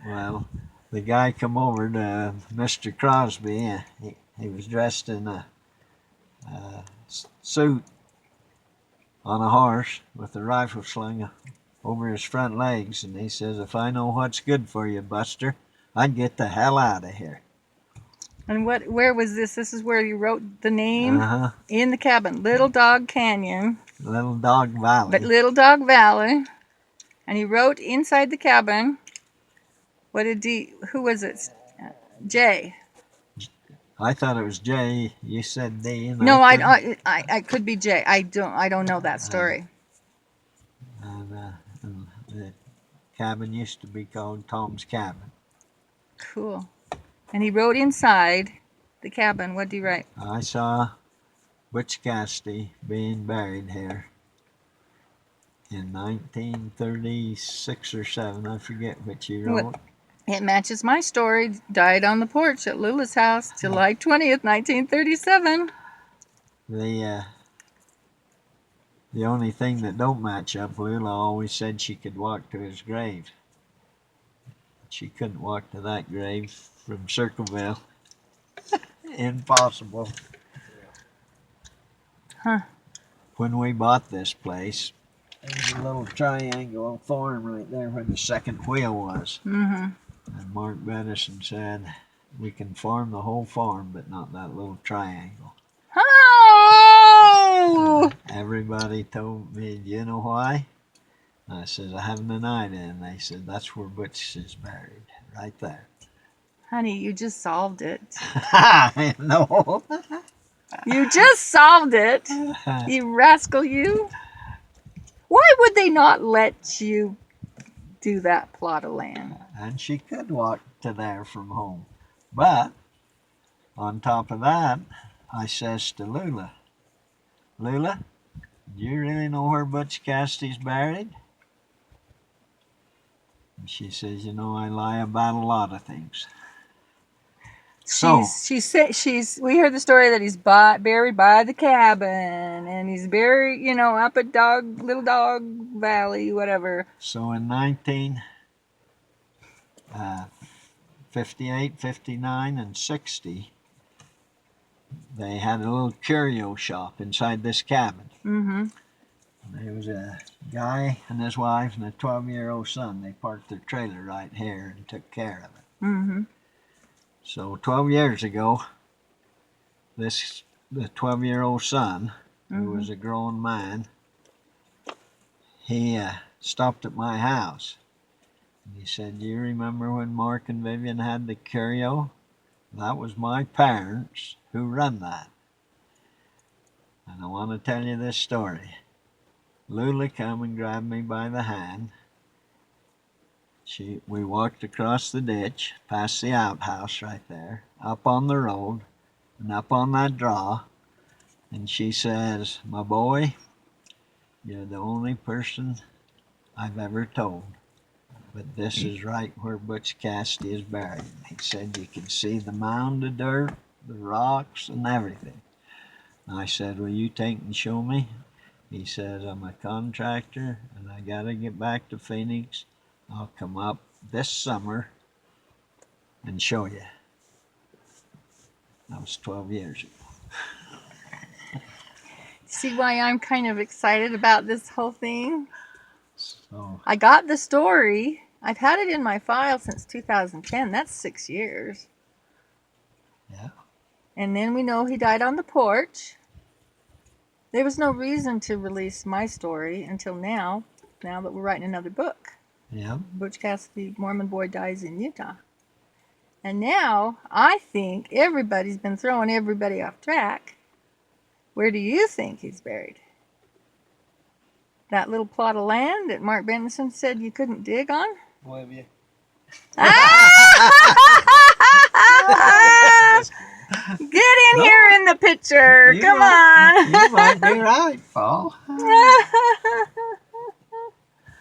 Well, the guy come over to Mr. Crosby. He was dressed in a suit on a horse with a rifle slung over his front legs, and he says, "If I know what's good for you, Buster, I'd get the hell out of here." And where was this? This is where you wrote the name? Uh-huh. In the cabin. Little Dog Canyon. Little Dog Valley. But Little Dog Valley. And he wrote inside the cabin. Who was it? Jay. I thought it was Jay. You said D. No, I could be Jay. I don't know that story. And the cabin used to be called Tom's Cabin. Cool. And he wrote inside the cabin. What did he write? I saw Butch Cassidy being buried here in 1936 or 7. I forget which he wrote. It matches my story. Died on the porch at Lula's house, July 20th, 1937. The only thing that don't match up, Lula always said she could walk to his grave. She couldn't walk to that grave from Circleville. Impossible. Huh. When we bought this place, there's a little triangle farm right there where the second wheel was. Mm-hmm. And Mark Bedison said, "We can farm the whole farm, but not that little triangle." Oh! Everybody told me, "You know why?" I said, "I haven't an idea." And they said, "That's where Butch is buried, right there." Honey, you just solved it. No. You just solved it. You rascal, you. Why would they not let you do that plot of land? And she could walk to there from home. But on top of that, I says to Lula, "Lula, do you really know where Butch Cassidy's buried?" And she says, "You know, I lie about a lot of things." We heard the story that he's buried by the cabin, and he's buried, up at Little Dog Valley, whatever. So in 1958, 59, and 60, they had a little curio shop inside this cabin. Mm-hmm. There was a guy and his wife and a 12-year-old son. They parked their trailer right here and took care of it. Mm-hmm. So 12 years ago, the 12-year-old son, who was a grown man, he stopped at my house. And he said, "Do you remember when Mark and Vivian had the curio? That was my parents who run that." And I want to tell you this story. Lula come and grabbed me by the hand. We walked across the ditch, past the outhouse right there, up on the road, and up on that draw. And she says, "My boy, you're the only person I've ever told. But this is right where Butch Cassidy is buried." He said, "You can see the mound of dirt, the rocks, and everything." And I said, "Will you take and show me?" He says, "I'm a contractor, and I got to get back to Phoenix. I'll come up this summer and show you." That was 12 years ago. See why I'm kind of excited about this whole thing? So, I got the story. I've had it in my file since 2010. That's 6 years. yeah. And then we know he died on the porch. There was no reason to release my story until now that we're writing another book. Yeah. Butch Cassidy, Mormon boy, dies in Utah. And now I think everybody's been throwing everybody off track. Where do you think he's buried? That little plot of land that Mark Benson said you couldn't dig on? Well, yeah. Get in here in the picture. Come on. You might be right, Paul.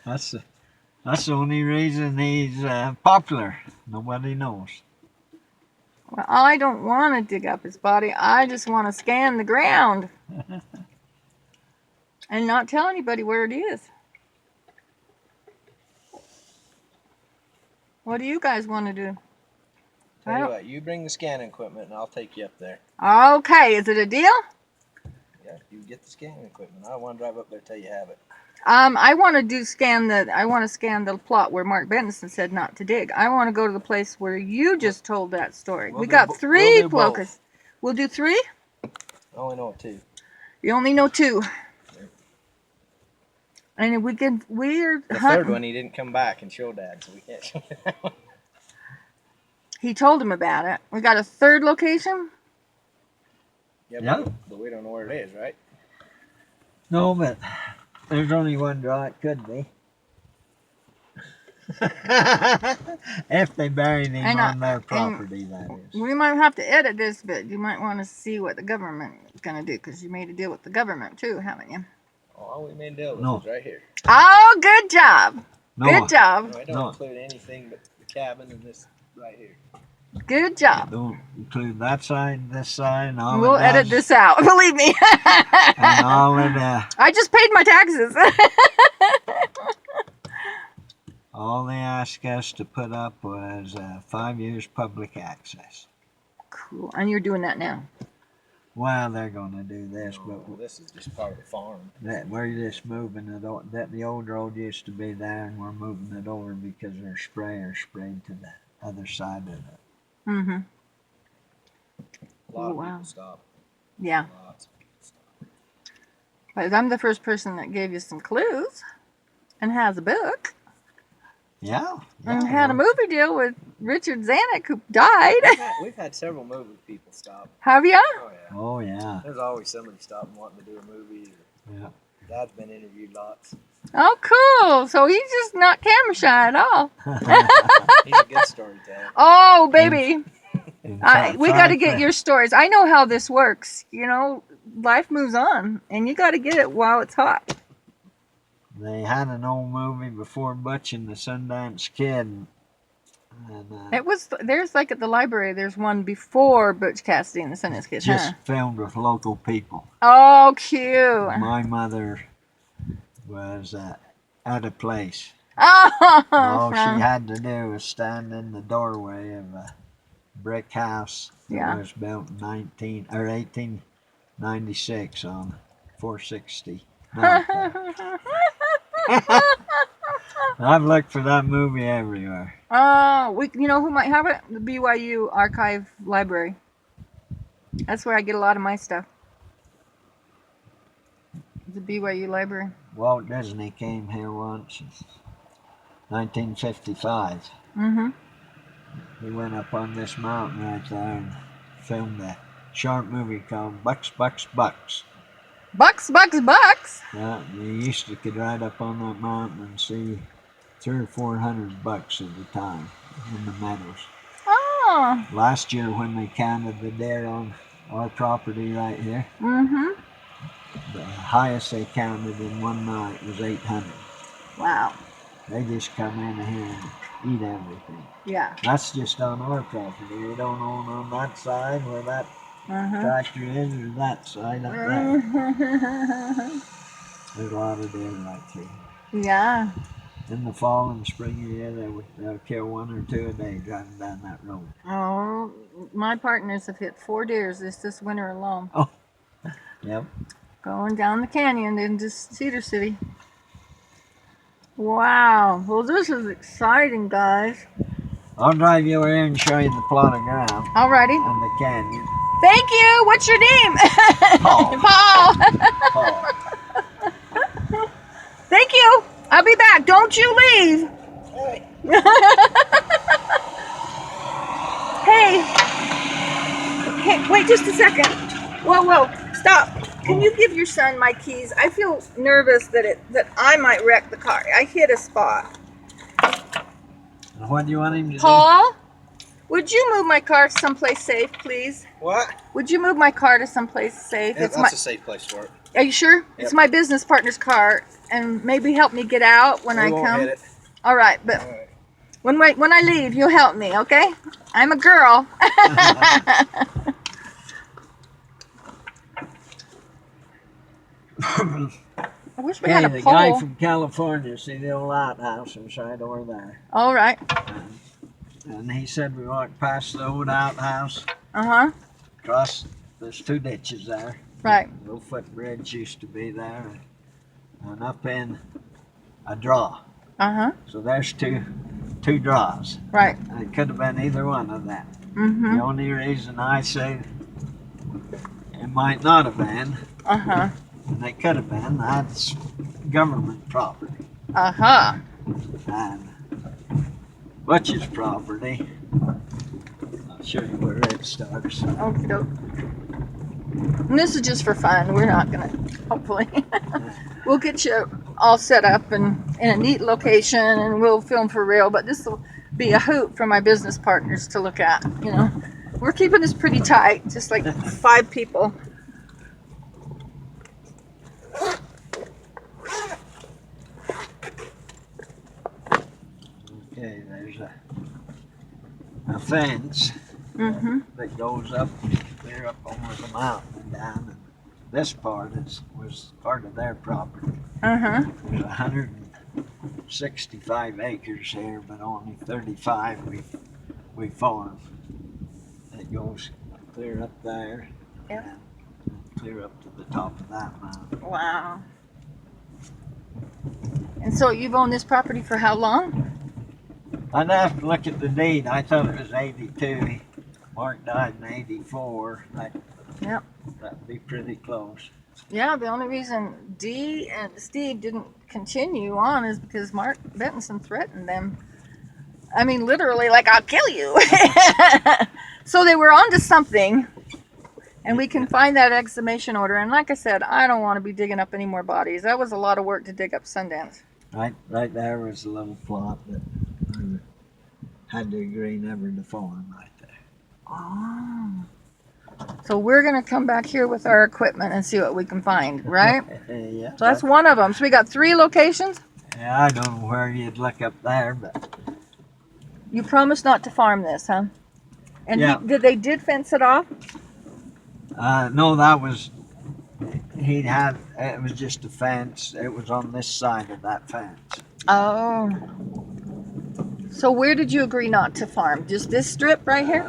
That's the only reason he's popular. Nobody knows. Well, I don't want to dig up his body. I just want to scan the ground and not tell anybody where it is. What do you guys want to do? Tell you what, you bring the scanning equipment and I'll take you up there. Okay, is it a deal? Yeah, you get the scanning equipment. I don't want to drive up there till you have it. I want to scan the plot where Mark Benson said not to dig. I want to go to the place where you just told that story. We got three locus. We'll do 3? I only know 2. You only know 2. And we're the hunting. 3rd one he didn't come back and show Dad, so we can't show you that one. He told him about it. We got a 3rd location? Yeah. But we don't know where it is, right? No, but there's only one draw it could be. If they buried him on their property, that is. We might have to edit this, but you might want to see what the government is going to do, because you made a deal with the government too, haven't you? Oh, we made a deal with right here. Oh, good job. Good job. No, I don't include anything but the cabin and this right here. Good job. Don't include that side, this side, and all. We'll edit this out, believe me. And all of I just paid my taxes. all they asked us to put up was 5 years public access. Cool. And you're doing that now? Well, they're going to do this, but this is just part of the farm. We're just moving it. The old road used to be there, and we're moving it over because their sprayers sprayed to the other side of it. Mm-hmm. A lot of people stop. Yeah. Lots of people stop. But I'm the first person that gave you some clues and has a book. Yeah. And had a movie deal with Richard Zanuck, who died. We've had several movie people stop. Have you? Oh, yeah. Oh, yeah. There's always somebody stopping wanting to do a movie. Yeah. Dad's been interviewed lots. Oh, cool. So he's just not camera shy at all. He's a good storyteller. Oh, baby. We got to get your stories. I know how this works. You know, life moves on, and you got to get it while it's hot. They had an old movie before Butch and the Sundance Kid. And, there's like at the library, there's one before Butch Cassidy and the Sundance Kid. Just filmed with local people. Oh, cute. My mother was at a place. Oh, all she had to do was stand in the doorway of a brick house that was built in 1896 on 460. I've looked for that movie everywhere. You know who might have it? The BYU Archive Library. That's where I get a lot of my stuff. The BYU Library. Walt Disney came here once in 1955. Mm-hmm. He went up on this mountain right there and filmed a short movie called Bucks, Bucks, Bucks. Bucks, Bucks, Bucks? Yeah, you could ride up on that mountain and see 300 or 400 bucks at a time in the meadows. Oh. Last year when they counted the deer on our property right here, the highest they counted in one night was 800. Wow. They just come in here and eat everything. Yeah. That's just on our property. We don't own on that side where that tractor is, or that side up there. There's a lot of deer right through. Yeah. In the fall and spring year, they'll kill 1 or 2 a day driving down that road. Oh, my partners have hit 4 deers this winter alone. Oh, yep. Going down the canyon into Cedar City. Wow. Well, this is exciting, guys. I'll drive you over here and show you the plot of ground. Alrighty. And the canyon. Thank you. What's your name? Paul. Paul. Paul. Thank you. I'll be back. Don't you leave. Hey. Hey, wait just a second. Whoa. Stop. Can you give your son my keys? I feel nervous that I might wreck the car. I hit a spot. What do you want him to do? Paul, would you move my car someplace safe, please? What? Would you move my car to someplace safe? Yeah, that's a safe place for it. Are you sure? Yep. It's my business partner's car, and maybe help me get out when I come. Hit it. All right, but when I leave, you'll help me, okay? I'm a girl. I wish we had a pole. The guy from California, see the old outhouse inside over there. All right. And he said we walked past the old outhouse, Uh-huh. across, there's 2 ditches there. Right. A little footbridge used to be there, and up in a draw. Uh-huh. So there's two draws. Right. And it could have been either one of them. Mm-hmm. The only reason I say it might not have been, Uh-huh. and it could have been, that's government property. Uh-huh. And Butch's property, I'll show you where it starts. Okay, doke. And this is just for fun. We're not gonna, hopefully. We'll get you all set up and in a neat location, and we'll film for real, but this will be a hoot for my business partners to look at, you know. We're keeping this pretty tight, just like 5 people. Okay, there's a fence Mm-hmm. that goes up, clear up over the mountain and down. And this part was part of their property. Uh-huh. There's 165 acres here, but only 35 we farm. It goes clear up there. Yep. And clear up to the top of that mountain. Wow. And so you've owned this property for how long? I'd have to look at the deed. I thought it was 82. Mark died in 84. Yep. That'd be pretty close. Yeah, the only reason Dee and Steve didn't continue on is because Mark Benson threatened them. I mean, literally, like, I'll kill you. So they were onto something, and we can find that exhumation order. And like I said, I don't want to be digging up any more bodies. That was a lot of work to dig up Sundance. Right there was a little plot that I had to agree never to farm right there. Oh. So we're going to come back here with our equipment and see what we can find, right? Yeah. So that's one of them. So we got 3 locations. Yeah, I don't know where you'd look up there, but You promised not to farm this, huh? And Yeah. did fence it off? no, that was it was just a fence. It was on this side of that fence. Oh. So where did you agree not to farm? Just this strip right here?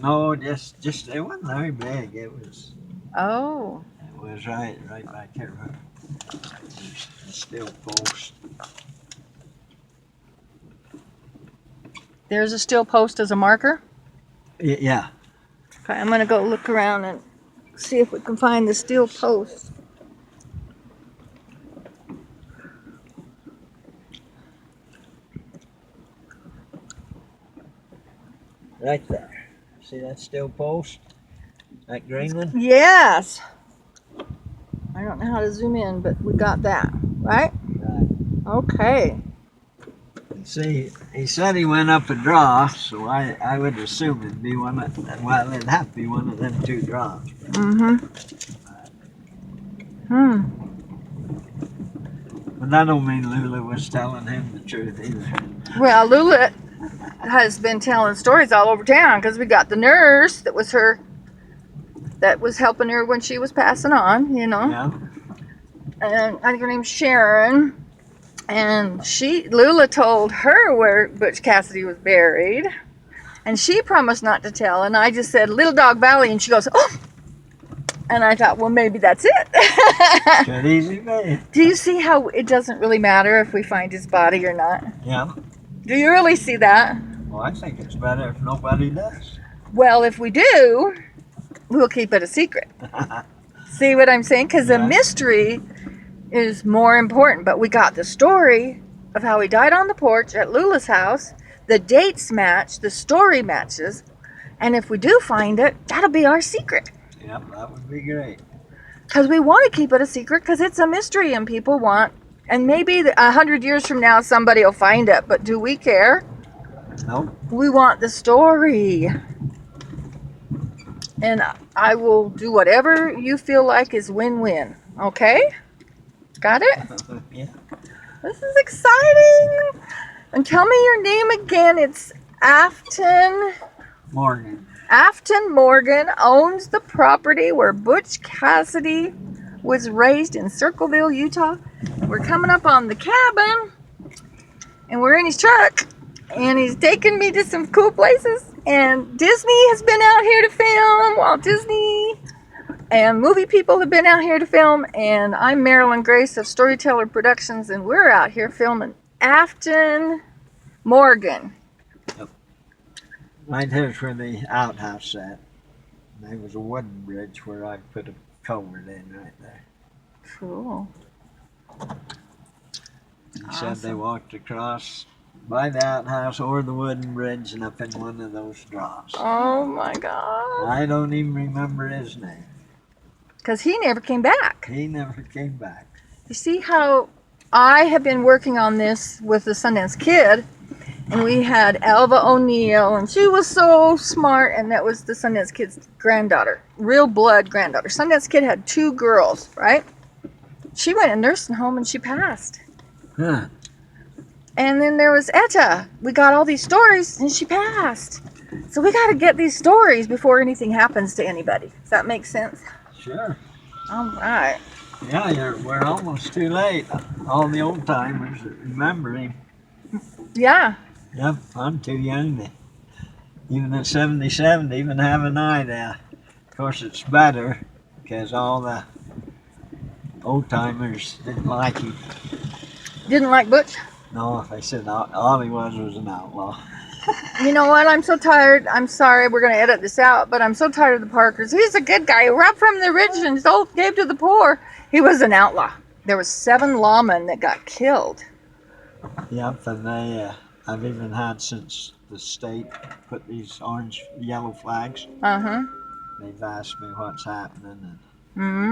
No, just it wasn't very big. It was Oh. right back here. There's a steel post. There's a steel post as a marker. Yeah. Okay, I'm going to go look around and see if we can find the steel post. Right there. See that steel post? That green one? Yes. I don't know how to zoom in, but we got that, right? Right. Okay. See, he said he went up a draw, so I would assume it'd be one of, well, it'd have to be one of them 2 draws. Mm-hmm. Hmm. But that don't mean Lula was telling him the truth either. Well, Lula has been telling stories all over town because we got the nurse that was helping her when she was passing on, you know. Yeah. And I think her name's Sharon. And Lula told her where Butch Cassidy was buried. And she promised not to tell. And I just said, Little Dog Valley. And she goes, oh. And I thought, well, maybe that's it. Could easy be. Do you see how it doesn't really matter if we find his body or not? Yeah. Do you really see that? Well, I think it's better if nobody does. Well, if we do, we'll keep it a secret. See what I'm saying? Because the Yeah. mystery is more important. But we got the story of how he died on the porch at Lula's house. The dates match, the story matches. And if we do find it, that'll be our secret. Yep, that would be great. Because we want to keep it a secret because it's a mystery and people want. And maybe 100 years from now somebody will find it. But do we care? Nope. We want the story. And I will do whatever you feel like is win-win. Okay? Got it? Yeah. This is exciting. And tell me your name again. It's Afton. Morgan. Afton Morgan owns the property where Butch Cassidy was raised in Circleville, Utah. We're coming up on the cabin. And we're in his truck. And he's taken me to some cool places. And Disney has been out here to film, Walt Disney. And movie people have been out here to film. And I'm Marilyn Grace of Storyteller Productions. And we're out here filming Afton, Morgan. Right here's where the outhouse sat. There was a wooden bridge where I put a culvert in right there. Cool. He said they Awesome. walked across by the outhouse or the wooden bridge and up in one of those draws. Oh my God. I don't even remember his name. Because he never came back. He never came back. You see how I have been working on this with the Sundance Kid, and we had Alva O'Neill, and she was so smart, and that was the Sundance Kid's granddaughter, real blood granddaughter. Sundance Kid had 2 girls, right? She went in nursing home and she passed. Huh. And then there was Etta. We got all these stories and she passed. So we got to get these stories before anything happens to anybody. Does that make sense? Sure. All right. Yeah, we're almost too late. All the old timers that remember him. Yeah. Yep, I'm too young to, even at 77, to even have an idea. Of course, it's better because all the old timers didn't like him. Didn't like Butch? No, they said all he was an outlaw. You know what? I'm so tired. I'm sorry. We're going to edit this out, but I'm so tired of the Parkers. He's a good guy. He robbed from the rich and gave to the poor. He was an outlaw. There was 7 lawmen that got killed. Yep, and I've even had since the state put these orange, yellow flags. Uh-huh. They've asked me what's happening, and Mm-hmm.